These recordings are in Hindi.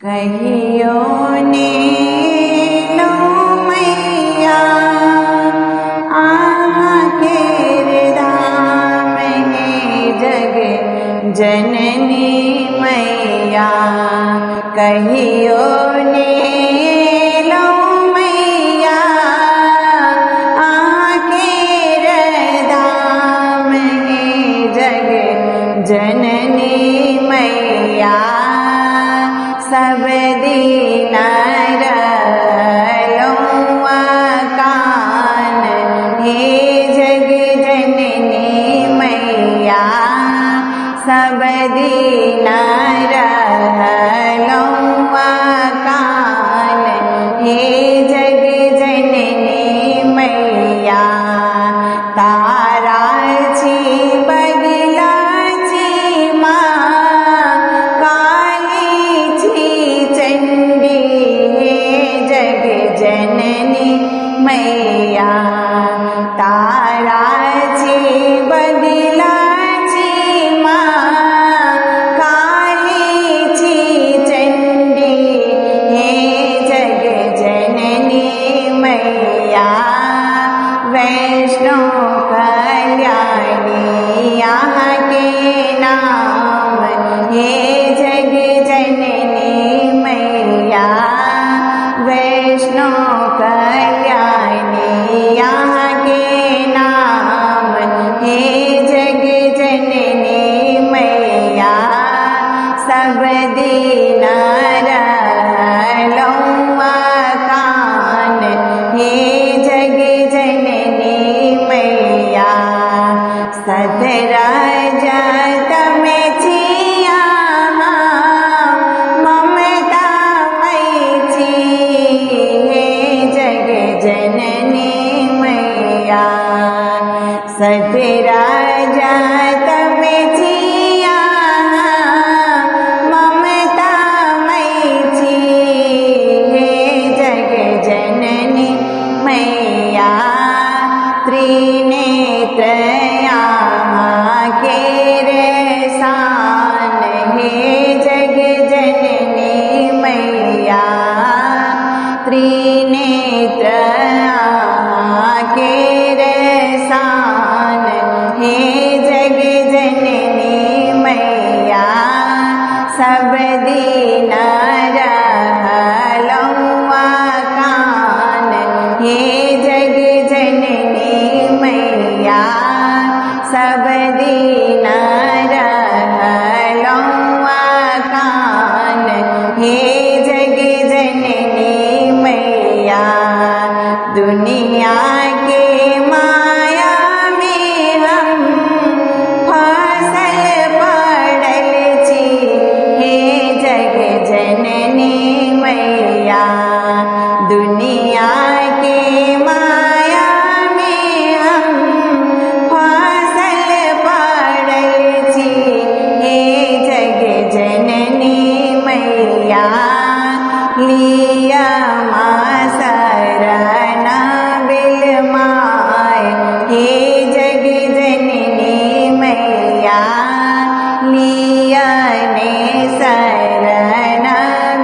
कहियो ने लो मैया आखेर धाम है जग जननी मैया। कहियो ने लो मैया आखेर धाम है जग जननी मैया। सब दीन रहलुआ कान हे जग जननी मैया। सब दीन रहलुआ कान हे जग जननी मैया। तारा छी बगलाची माँ काली छी चंडी हे जग जननी मैया। तारा छी बगलाची माँ काली छी चंडी हे जग जननी मैया। वैष्णो कल्याणी यहाँ के नाम हे जग जननी मैया। वैष्णो कल्याणी यहाँ के नाम हे जग जननी मैया। सब दीन रहलुआ कान हे जग जननी मैया। सतराजत में छिया ममता मई छी हे जग जननी मैया। सतराजत में छिया ममता मई छी हे जग जननी मैया। त्रिनेत्र यहाँ के रेसान हे जग जननी मैया। त्रिनेत्र यहाँ के रेसान हे जग जननी मैया। सब दीन रहलुआ कान हे जग जननी मैया। सब दीन रहलुआ कान हे जग जननी मैया। दुनिया के माया में हम फसल पड़ल छी हे जग जननी मैया। दुनिया के माया में हम फसल पड़ल छी हे जग जननी मैया। लिया माँ शरण बिलमाय हे जग जननी मैया। लिया ने शरण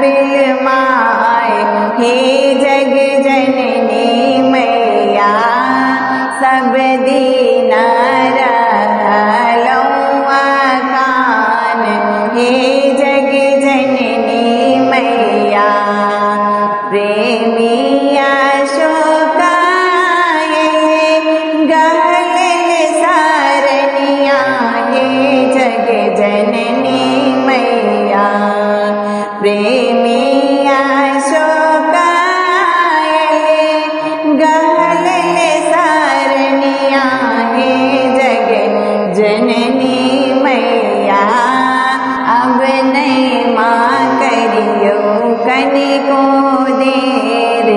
बिलमाय हे जग जननी मैया। सब दीन रहलुआ कान हे जग जननी मैया। प्रेमिया शोकाए गहल सारनिया हे जग जननी मैया। प्रेमिया शोकाए गहल सारनिया हे जग जननी मैया। अब नहीं माँ करियो कनिको देर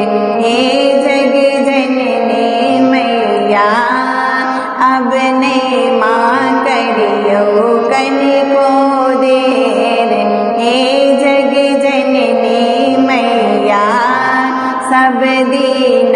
हे जग जननी मैया। अब नहीं माँ करियो कनिको देर हे जग जननी मैया। सब दीन